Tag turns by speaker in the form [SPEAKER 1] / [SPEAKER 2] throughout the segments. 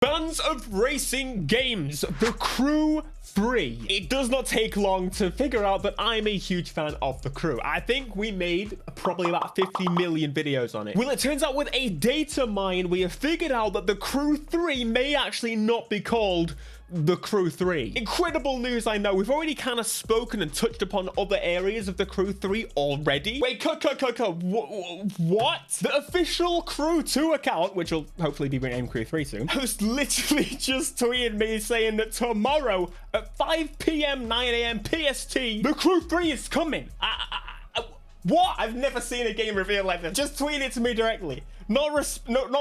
[SPEAKER 1] Fans of racing games, The Crew 3. It does not take long to figure out that I'm a huge fan of The Crew. I think we made probably about 50 million videos on it. Well, it turns out with a data mine, we have figured out that The Crew 3 may actually not be called The Crew 3. Incredible news, I know. We've already kind of spoken and touched upon other areas of The Crew 3 already. Wait, what? The official Crew 2 account, which will hopefully be renamed Crew 3 soon, has literally just tweeted me saying that tomorrow at 5 p.m. 9 a.m. PST, The Crew 3 is coming. What? I've never seen a game reveal like this. Just tweet it to me directly. Not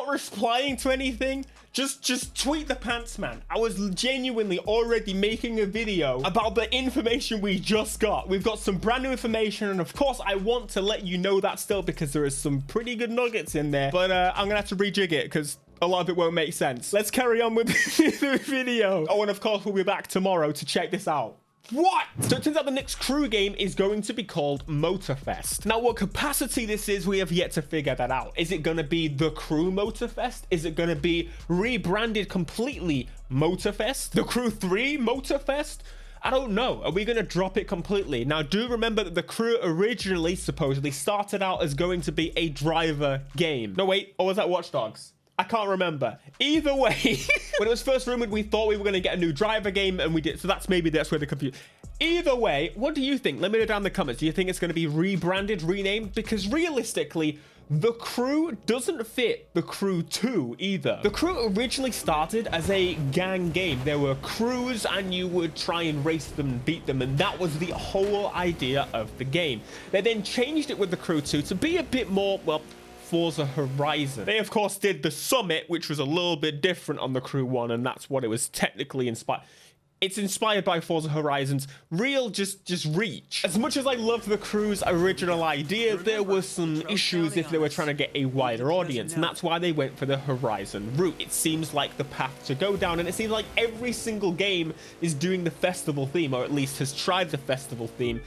[SPEAKER 1] replying to anything. Just tweet the pants, man. I was genuinely already making a video about the information we just got. We've got some brand new information, and of course, I want to let you know that still because there is some pretty good nuggets in there. But I'm gonna have to rejig it because a lot of it won't make sense. Let's carry on with the video. Oh, and of course, we'll be back tomorrow to check this out. What? So it turns out the next Crew game is going to be called Motorfest. Now, what capacity this is, we have yet to figure that out. Is it going to be The Crew Motorfest? Is it going to be rebranded completely Motorfest? The Crew 3 Motorfest? I don't know. Are we going to drop it completely? Now, do remember that The Crew originally supposedly started out as going to be a driver game. No, wait. Or was that Watch Dogs? I can't remember. Either way, when it was first rumored, we thought we were going to get a new driver game, and we did. So that's where the confusion. Either way, what do you think? Let me know down in the comments. Do you think it's going to be rebranded, renamed? Because realistically, The Crew doesn't fit The Crew 2 either. The Crew originally started as a gang game. There were crews and you would try and race them and beat them, and that was the whole idea of the game. They then changed it with The Crew 2 to be a bit more, well, Forza Horizon. They of course did the Summit, which was a little bit different on the Crew 1, and that's what it was technically inspired. It's inspired by Forza Horizon's real just reach. As much as I love the Crew's original idea, there were some issues if they were trying to get a wider audience, and that's why they went for the Horizon route. It seems like the path to go down, and it seems like every single game is doing the festival theme, or at least has tried the festival theme.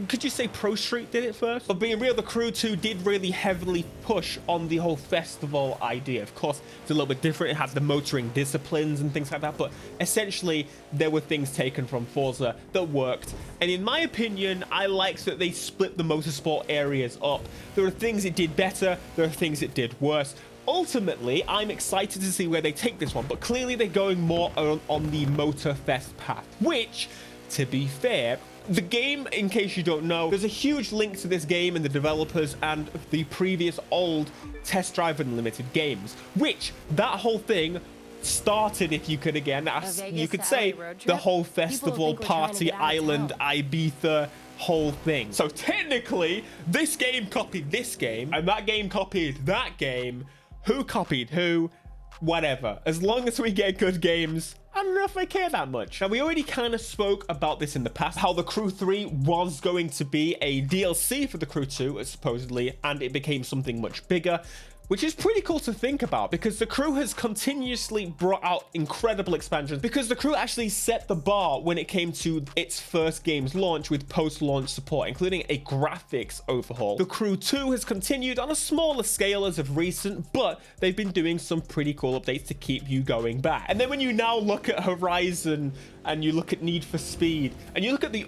[SPEAKER 1] Could you say Pro Street did it first? But being real, the Crew 2 did really heavily push on the whole festival idea. Of course, it's a little bit different. It has the motoring disciplines and things like that. But essentially, there were things taken from Forza that worked. And in my opinion, I liked that they split the motorsport areas up. There are things it did better. There are things it did worse. Ultimately, I'm excited to see where they take this one. But clearly, they're going more on the Motorfest path. Which, to be fair, the game, in case you don't know, there's a huge link to this game and the developers and the previous old Test Drive Unlimited games, which that whole thing started, if you could again, you could say, the whole festival, party, island, Ibiza, whole thing. So technically, this game copied this game, and that game copied that game. Who copied who? Whatever. As long as we get good games, I don't know if I care that much. Now, we already kind of spoke about this in the past, how the Crew 3 was going to be a DLC for the Crew 2, supposedly, and it became something much bigger, which is pretty cool to think about because the Crew has continuously brought out incredible expansions because the Crew actually set the bar when it came to its first game's launch with post-launch support, including a graphics overhaul. The Crew 2 has continued on a smaller scale as of recent, but they've been doing some pretty cool updates to keep you going back. And then when you now look at Horizon and you look at Need for Speed and you look at the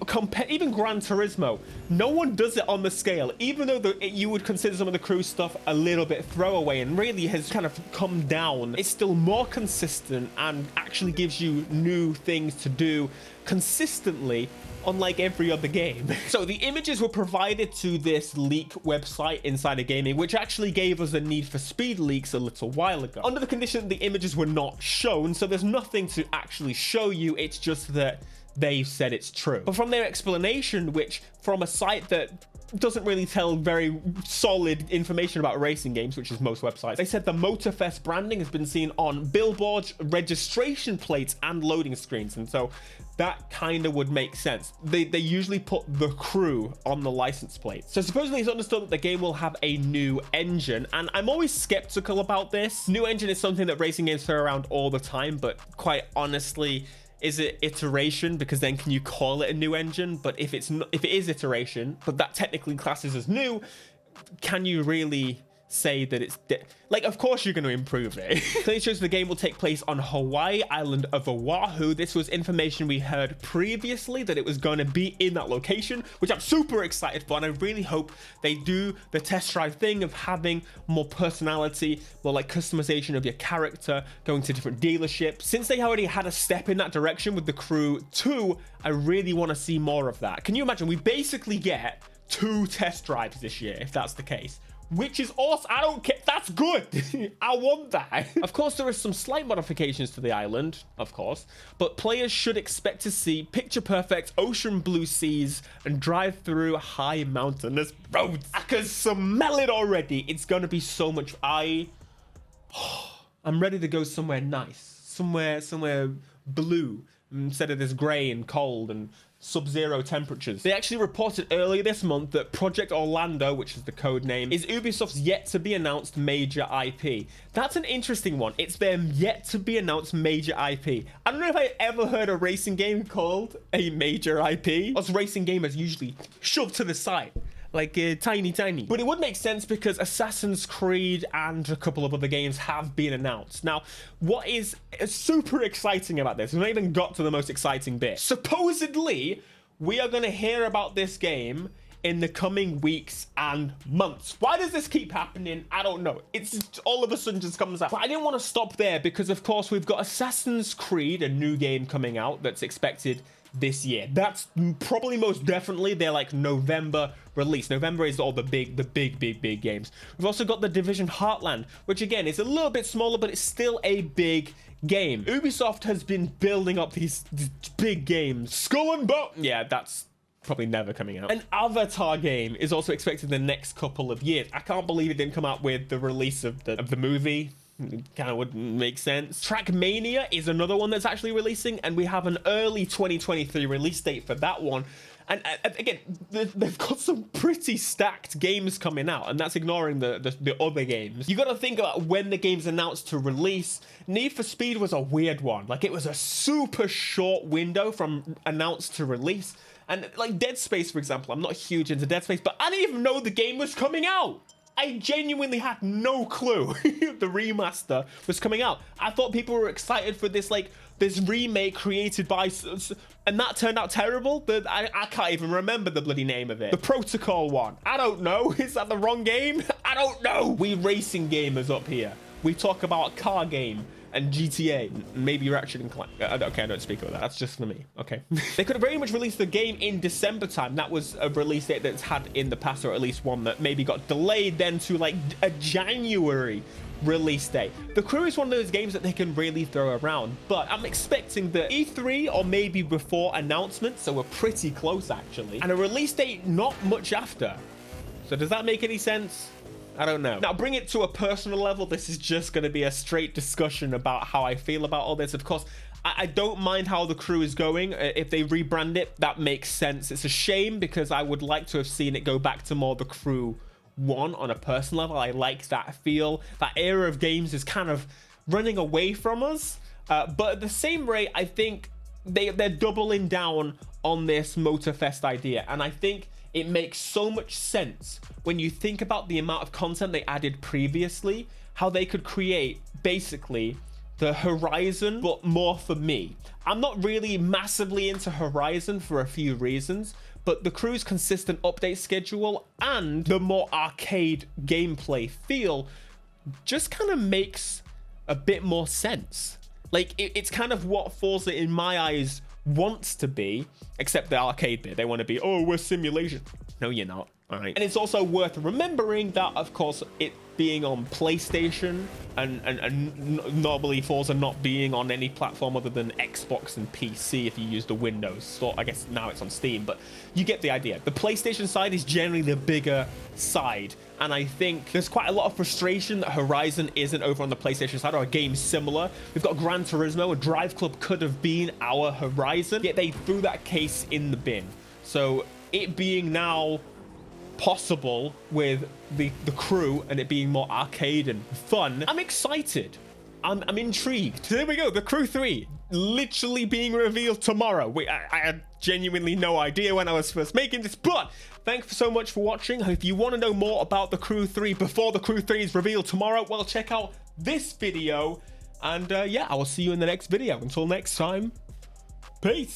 [SPEAKER 1] even Gran Turismo, no one does it on the scale, even though you would consider some of the Crew stuff a little bit throwaway and really has kind of come down. It's still more consistent and actually gives you new things to do consistently, unlike every other game. So the images were provided to this leak website Insider Gaming, which actually gave us a Need for Speed leaks a little while ago. Under the condition the images were not shown, so there's nothing to actually show you, it's just that they said it's true. But from their explanation, which from a site that doesn't really tell very solid information about racing games, which is most websites, they said the Motorfest branding has been seen on billboards, registration plates, and loading screens. And so that kind of would make sense. They usually put the Crew on the license plate. So supposedly it's understood that the game will have a new engine, and I'm always skeptical about this. New engine is something that racing games throw around all the time, but quite honestly, is it iteration? Because then can you call it a new engine? But if it is iteration, but that technically classes as new, can you really say that it's like, of course you're going to improve it. It shows the game will take place on Hawaii island of Oahu. This was information we heard previously, that it was going to be in that location, which I'm super excited for, and I really hope they do the test drive thing of having more personality, more like customization of your character, going to different dealerships. Since they already had a step in that direction with The Crew 2, I really want to see more of that. Can you imagine? We basically get 2 test drives this year, if that's the case, which is awesome. I don't care. That's good. I want that. Of course, there are some slight modifications to the island, of course, but players should expect to see picture perfect ocean blue seas and drive through high mountainous roads. I can smell it already. It's going to be so much. I'm ready to go somewhere nice, somewhere blue instead of this gray and cold and sub-zero temperatures. They actually reported earlier this month that Project Orlando, which is the code name, is Ubisoft's yet to be announced major IP. That's an interesting one. It's their yet to be announced major IP. I don't know if I ever heard a racing game called a major IP. Us racing gamers usually shoved to the side, like tiny. But it would make sense because Assassin's Creed and a couple of other games have been announced. Now, what is super exciting about this, we've not even got to the most exciting bit. Supposedly, we are going to hear about this game in the coming weeks and months. Why does this keep happening? I don't know. It's all of a sudden just comes out. But I didn't want to stop there because, of course, we've got Assassin's Creed, a new game coming out that's expected this year. That's probably most definitely their like November release. November is all the big games. We've also got The Division Heartland, which again is a little bit smaller, but it's still a big game. Ubisoft has been building up these big games. Skull and Bones. Yeah, that's probably never coming out. An Avatar game is also expected in the next couple of years. I can't believe it didn't come out with the release of the movie. Kind of wouldn't make sense. Trackmania is another one that's actually releasing, and we have an early 2023 release date for that one. And again, they've got some pretty stacked games coming out, and that's ignoring the other games. You got to think about when the game's announced to release. Need for Speed was a weird one. Like, it was a super short window from announced to release. And like Dead Space, for example, I'm not huge into Dead Space, but I didn't even know the game was coming out. I genuinely had no clue the remaster was coming out. I thought people were excited for this, like, this remake created by, and that turned out terrible. I can't even remember the bloody name of it. The Protocol one. I don't know. Is that the wrong game? I don't know. We racing gamers up here. We talk about a car game and GTA. Maybe Ratchet and Clank. Okay, I don't speak about that. That's just for me. Okay. They could have very much released the game in December time. That was a release date that's had in the past, or at least one that maybe got delayed then to like a January release date. The Crew is one of those games that they can really throw around, but I'm expecting the E3 or maybe before announcement, so we're pretty close actually, and a release date not much after. So does that make any sense? I don't know. Now, bring it to a personal level. This is just going to be a straight discussion about how I feel about all this. Of course, I don't mind how The Crew is going. If they rebrand it, that makes sense. It's a shame because I would like to have seen it go back to more The Crew 1 on a personal level. I like that feel. That era of games is kind of running away from us. But at the same rate, I think they're doubling down on this Motorfest idea. And I think it makes so much sense when you think about the amount of content they added previously, how they could create basically the Horizon, but more for me. I'm not really massively into Horizon for a few reasons, but The Crew's consistent update schedule and the more arcade gameplay feel just kind of makes a bit more sense. Like, it's kind of what Forza, in my eyes, wants to be, except the arcade bit. They want to be, oh, we're simulation. No, you're not. All right. And it's also worth remembering that, of course, it being on PlayStation and normally Forza not being on any platform other than Xbox and PC if you use the Windows. So I guess now it's on Steam, but you get the idea. The PlayStation side is generally the bigger side, and I think there's quite a lot of frustration that Horizon isn't over on the PlayStation side, or a game similar. We've got Gran Turismo, a Drive Club could have been our Horizon, yet they threw that case in the bin. So it being now possible with the Crew and it being more arcade and fun, I'm excited. I'm intrigued. So there we go, The Crew 3 literally being revealed tomorrow. I had genuinely no idea when I was first making this, but thanks so much for watching. If you want to know more about the Crew 3 before the Crew 3 is revealed tomorrow, well, check out this video. And yeah, I will see you in the next video. Until next time, peace.